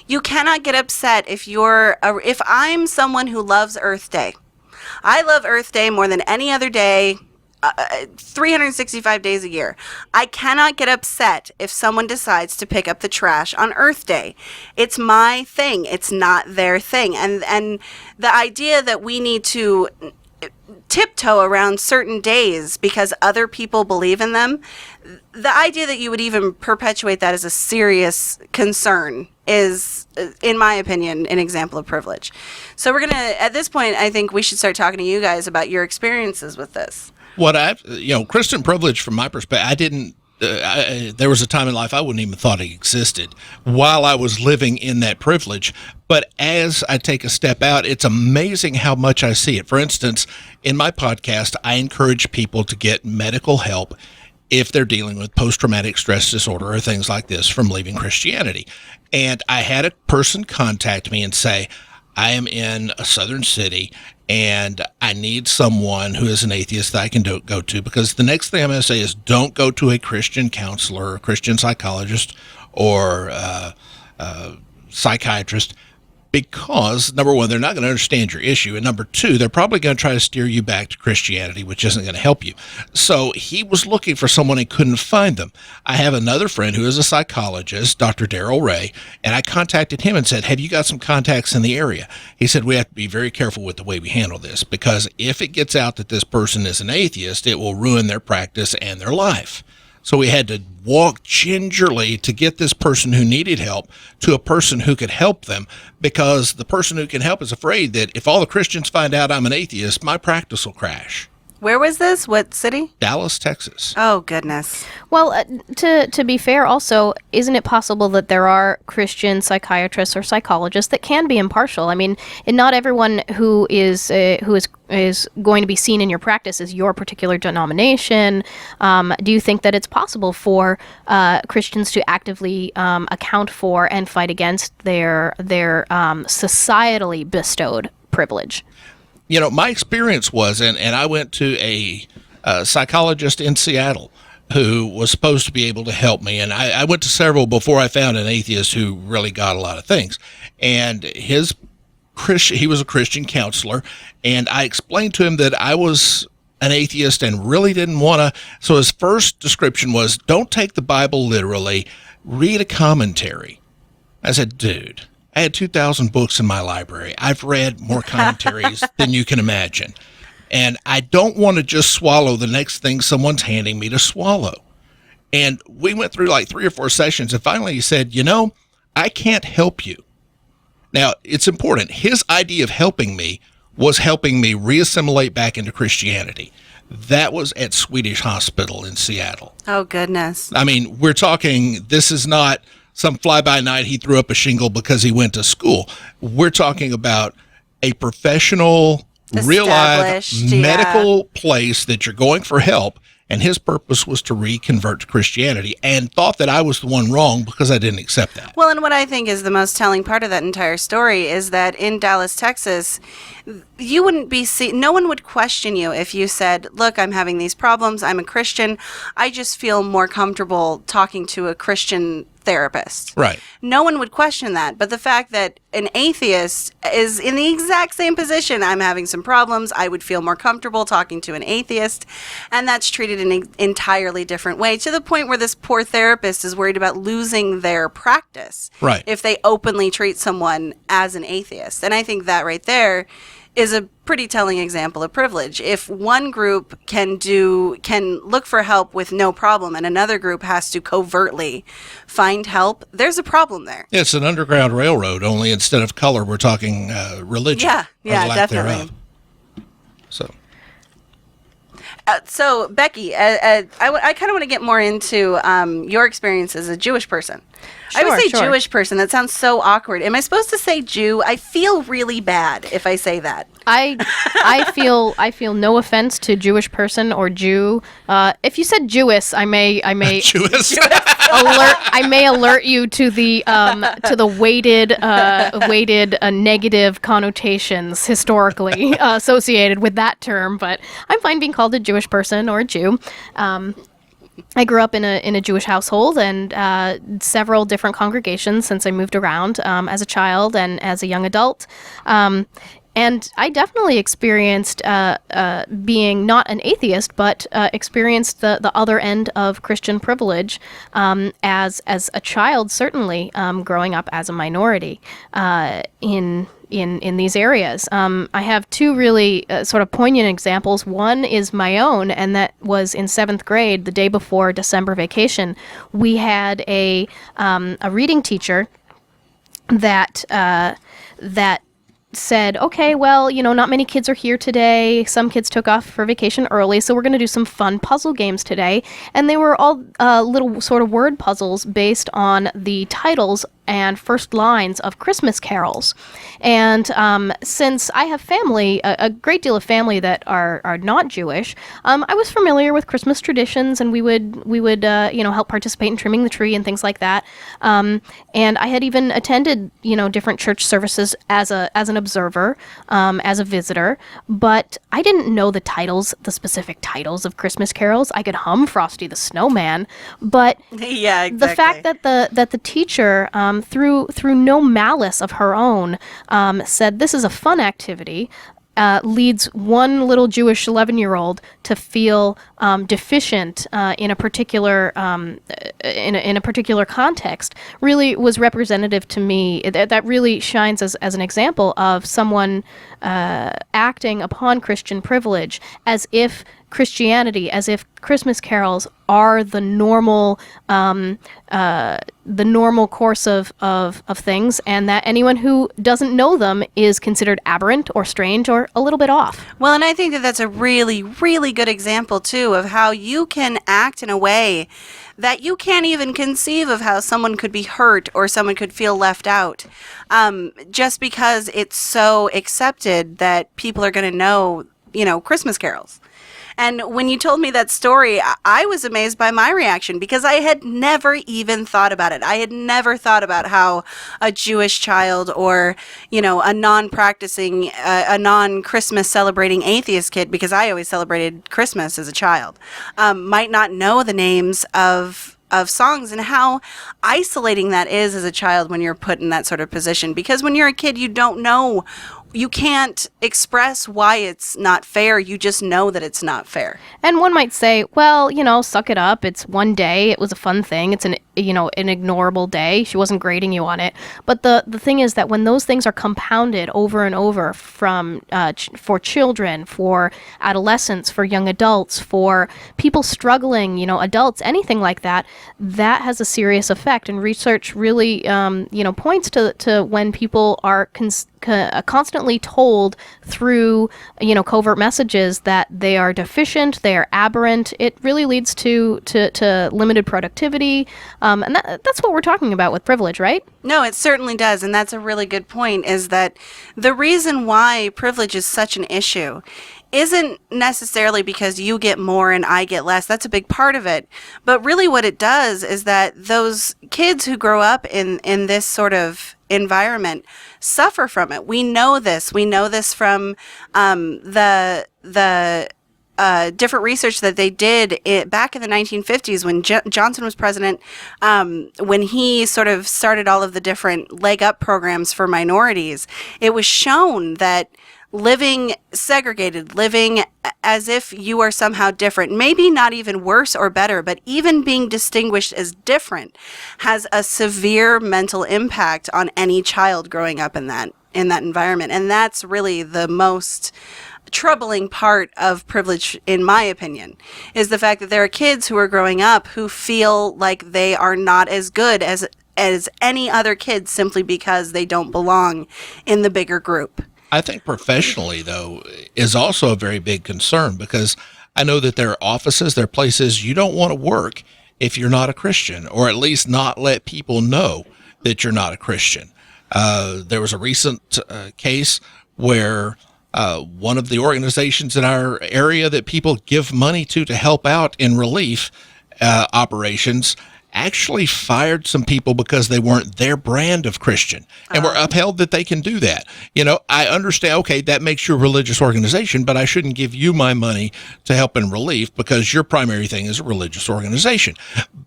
you cannot get upset if I'm someone who loves Earth Day. I love Earth Day more than any other day, 365 days a year. I cannot get upset if someone decides to pick up the trash on Earth Day. It's my thing. It's not their thing. And the idea that we need to tiptoe around certain days because other people believe in them, the idea that you would even perpetuate that as a serious concern is, in my opinion, an example of privilege. So at this point, I think we should start talking to you guys about your experiences with this. Christian privilege, from my perspective, there was a time in life I wouldn't even thought it existed while I was living in that privilege. But as I take a step out, it's amazing how much I see it. For instance, in my podcast, I encourage people to get medical help if they're dealing with post-traumatic stress disorder or things like this from leaving Christianity. And I had a person contact me and say, I am in a southern city and I need someone who is an atheist that I can go to, because the next thing I'm going to say is, don't go to a Christian counselor or a Christian psychologist or psychiatrist, because, number one, they're not going to understand your issue, and number two, they're probably going to try to steer you back to Christianity, which isn't going to help you. So he was looking for someone and couldn't find them. I have another friend who is a psychologist, Dr. Darrell Ray, and I contacted him and said, have you got some contacts in the area? He said, we have to be very careful with the way we handle this, because if it gets out that this person is an atheist, it will ruin their practice and their life. So we had to walk gingerly to get this person who needed help to a person who could help them, because the person who can help is afraid that if all the Christians find out I'm an atheist, my practice will crash. Where was this? What city? Dallas, Texas. Oh, goodness. Well, to be fair, also, isn't it possible that there are Christian psychiatrists or psychologists that can be impartial? I mean, and not everyone who is going to be seen in your practice is your particular denomination. Do you think that it's possible for Christians to actively account for and fight against their societally bestowed privilege? My experience was, and I went to psychologist in Seattle who was supposed to be able to help me. And I went to several before I found an atheist who really got a lot of things. And he was a Christian counselor. And I explained to him that I was an atheist and really didn't want to. So his first description was, don't take the Bible literally, read a commentary. I said, dude, I had 2,000 books in my library. I've read more commentaries than you can imagine. And I don't want to just swallow the next thing someone's handing me to swallow. And we went through like 3 or 4 sessions, and finally he said, I can't help you. Now, it's important. His idea of helping me was helping me reassimilate back into Christianity. That was at Swedish Hospital in Seattle. Oh, goodness. I mean, we're talking, this is not some fly-by-night he threw up a shingle because he went to school. We're talking about a professional, real-life medical place that you're going for help, and his purpose was to reconvert to Christianity, and thought that I was the one wrong because I didn't accept that. Well, and what I think is the most telling part of that entire story is that in Dallas, Texas, you wouldn't be no one would question you if you said, look, I'm having these problems, I'm a Christian, I just feel more comfortable talking to a Christian therapist. Right. No one would question that. But the fact that an atheist is in the exact same position, I'm having some problems, I would feel more comfortable talking to an atheist, and that's treated in an entirely different way, to the point where this poor therapist is worried about losing their practice if they openly treat someone as an atheist. And I think that right there is a pretty telling example of privilege. If one group can look for help with no problem and another group has to covertly find help, there's a problem there. It's an underground railroad, only instead of color, we're talking religion. Yeah, definitely. Thereof. So, Becky, I kind of want to get more into your experience as a Jewish person. I would say Jewish person. That sounds so awkward. Am I supposed to say Jew? I feel really bad if I say that. I feel no offense to Jewish person or Jew. If you said Jewess, I may Jewess? alert you to the weighted negative connotations historically associated with that term. But I'm fine being called a Jewish person or a Jew. I grew up in a Jewish household and several different congregations since I moved around as a child and as a young adult. And I definitely experienced being not an atheist, but experienced the other end of Christian privilege as a child, certainly growing up as a minority in these areas. I have 2 really sort of poignant examples. One is my own, and that was in 7th grade, the day before December vacation. We had a reading teacher that said, okay, well, not many kids are here today. Some kids took off for vacation early, so we're going to do some fun puzzle games today. And they were all little sort of word puzzles based on the titles and first lines of Christmas carols. And since I have family, a great deal of family that are not Jewish, I was familiar with Christmas traditions, and we would help participate in trimming the tree and things like that. And I had even attended different church services as an observer, as a visitor, but I didn't know the specific titles of Christmas carols. I could hum Frosty the Snowman, but yeah, exactly. The fact that the teacher through no malice of her own, said this is a fun activity, leads one little Jewish 11-year-old to feel deficient in a particular in a particular context, really was representative to me. That really shines as an example of someone acting upon Christian privilege as if Christianity, as if Christmas carols are the normal course of things, and that anyone who doesn't know them is considered aberrant or strange or a little bit off. Well, and I think that that's a really, really good example, too, of how you can act in a way that you can't even conceive of how someone could be hurt or someone could feel left out, just because it's so accepted that people are going to know, Christmas carols. And when you told me that story, I was amazed by my reaction because I had never even thought about it. I had never thought about how a Jewish child or, a non-practicing, a non-Christmas celebrating atheist kid, because I always celebrated Christmas as a child, might not know the names of songs, and how isolating that is as a child when you're put in that sort of position. Because when you're a kid, you don't know, you can't express why it's not fair. You just know that it's not fair. And one might say, well, suck it up. It's one day. It was a fun thing. It's an ignorable day. She wasn't grading you on it. But the thing is that when those things are compounded over and over from for children, for adolescents, for young adults, for people struggling, adults, anything like that, that has a serious effect. And research really, points to when people are constantly told through, covert messages that they are deficient, they are aberrant. It really leads to limited productivity. And that's what we're talking about with privilege, right? No, it certainly does. And that's a really good point, is that the reason why privilege is such an issue isn't necessarily because you get more and I get less. That's a big part of it. But really what it does is that those kids who grow up in this sort of environment suffer from it. We know this. We know this from the different research that they did back in the 1950s when Johnson was president, when he sort of started all of the different leg up programs for minorities. It was shown that living segregated, living as if you are somehow different, maybe not even worse or better, but even being distinguished as different, has a severe mental impact on any child growing up in that environment. And that's really the most troubling part of privilege, in my opinion, is the fact that there are kids who are growing up who feel like they are not as good as any other kids simply because they don't belong in the bigger group. I think professionally, though, is also a very big concern, because I know that there are offices, there are places you don't want to work if you're not a Christian, or at least not let people know that you're not a Christian. There was a recent case where one of the organizations in our area that people give money to help out in relief operations actually fired some people because they weren't their brand of Christian, and were upheld that they can do that. I understand, okay, that makes you a religious organization, but I shouldn't give you my money to help in relief because your primary thing is a religious organization.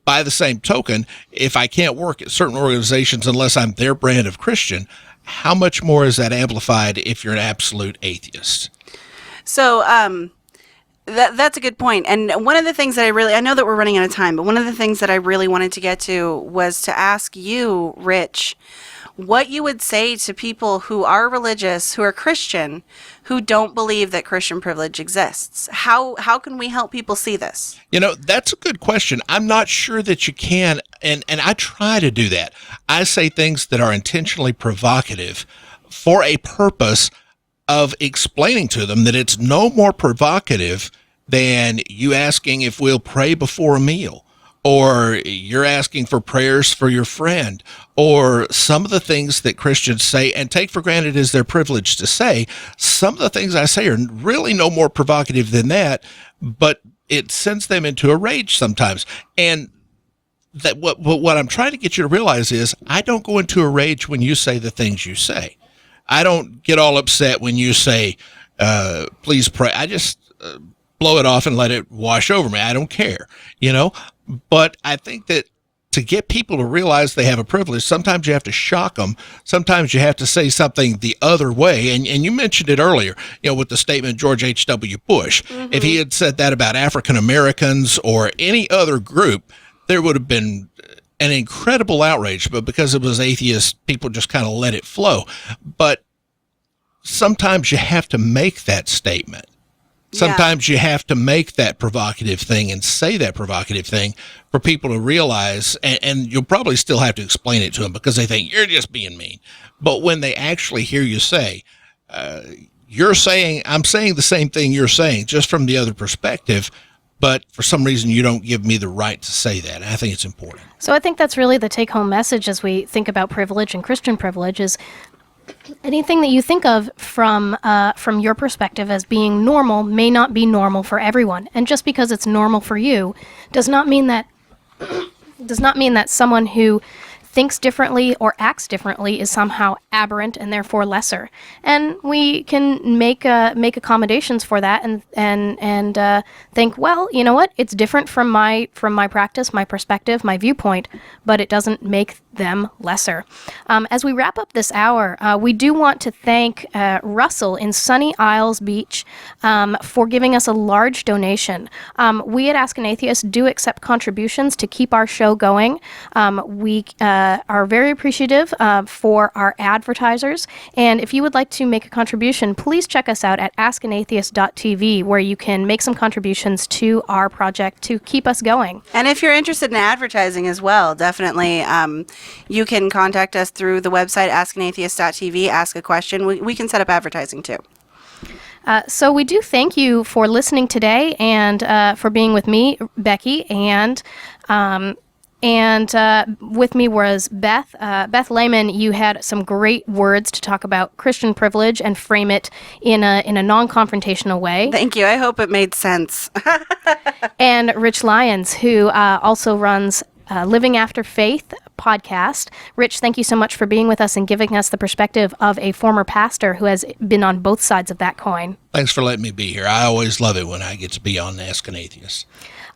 By the same token, if I can't work at certain organizations unless I'm their brand of Christian, how much more is that amplified if you're an absolute atheist? So, that's a good point. And one of the things that I know that we're running out of time, but one of the things that I really wanted to get to was to ask you, Rich, what you would say to people who are religious, who are Christian, who don't believe that Christian privilege exists. How can we help people see this? That's a good question. I'm not sure that you can, and I try to do that. I say things that are intentionally provocative for a purpose of explaining to them that it's no more provocative than you asking if we'll pray before a meal, or you're asking for prayers for your friend, or some of the things that Christians say and take for granted as their privilege to say. Some of the things I say are really no more provocative than that, but it sends them into a rage sometimes. And that what I'm trying to get you to realize is I don't go into a rage when you say the things you say. I don't get all upset when you say, please pray. I just blow it off and let it wash over me. I don't care, But I think that to get people to realize they have a privilege, sometimes you have to shock them. Sometimes you have to say something the other way. And you mentioned it earlier, with the statement George H.W. Bush. Mm-hmm. If he had said that about African Americans or any other group, there would have been an incredible outrage, but because it was atheist, people just kind of let it flow. But sometimes you have to make that statement. Sometimes you have to make that provocative thing and say that provocative thing for people to realize, and you'll probably still have to explain it to them because they think you're just being mean. But when they actually hear you say, I'm saying the same thing you're saying, just from the other perspective, but for some reason you don't give me the right to say that. I think it's important. So I think that's really the take-home message as we think about privilege and Christian privilege is Anything that you think of from your perspective as being normal may not be normal for everyone. And just because it's normal for you does not mean that someone who thinks differently or acts differently is somehow aberrant and therefore lesser. And we can make accommodations for that and think, well, you know what? It's different from my practice, my perspective, my viewpoint, but it doesn't make them lesser. As we wrap up this hour, we do want to thank Russell in Sunny Isles Beach for giving us a large donation. We at Ask an Atheist do accept contributions to keep our show going. We are very appreciative for our advertisers, and if you would like to make a contribution, please check us out at askanatheist.tv, where you can make some contributions to our project to keep us going. And if you're interested in advertising as well, definitely you can contact us through the website askanatheist.tv, ask a question. We can set up advertising too. So we do thank you for listening today and for being with me, Becky, and with me was Beth. Beth Lehman, you had some great words to talk about Christian privilege and frame it in a non-confrontational way. Thank you. I hope it made sense. And Rich Lyons, who also runs Living After Faith podcast. Rich, thank you so much for being with us and giving us the perspective of a former pastor who has been on both sides of that coin. Thanks for letting me be here. I always love it when I get to be on Ask an Atheist.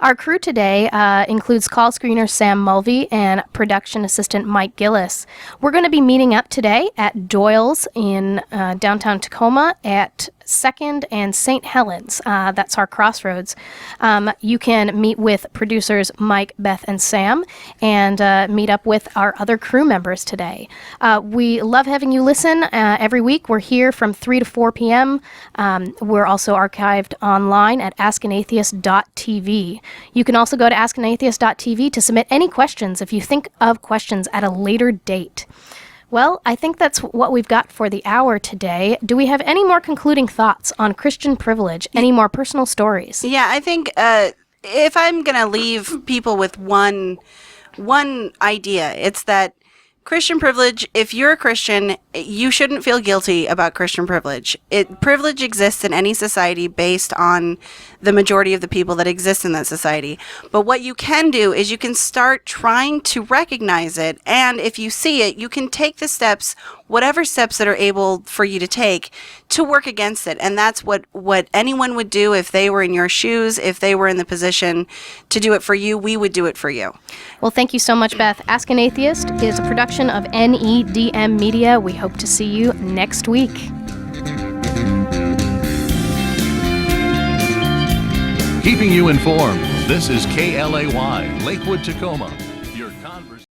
Our crew today includes call screener Sam Mulvey and production assistant Mike Gillis. We're going to be meeting up today at Doyle's in downtown Tacoma at 2nd and St. Helens. That's our crossroads. You can meet with producers Mike, Beth, and Sam and meet up with our other crew members today. We love having you listen every week. We're here from 3 to 4 p.m. We're also archived online at askanatheist.tv. You can also go to askanatheist.tv to submit any questions if you think of questions at a later date. Well, I think that's what we've got for the hour today. Do we have any more concluding thoughts on Christian privilege? Any more personal stories? Yeah, I think if I'm going to leave people with one idea, it's that Christian privilege, if you're a Christian, you shouldn't feel guilty about Christian privilege. Privilege exists in any society based on the majority of the people that exist in that society. But what you can do is you can start trying to recognize it, and if you see it, you can take the steps, whatever steps that are able for you to take, to work against it. And that's what anyone would do if they were in your shoes, if they were in the position to do it for you, we would do it for you. Well, thank you so much, Beth. Ask an Atheist is a production of NEDM Media. We hope to see you next week. Keeping you informed, this is KLAY, Lakewood, Tacoma.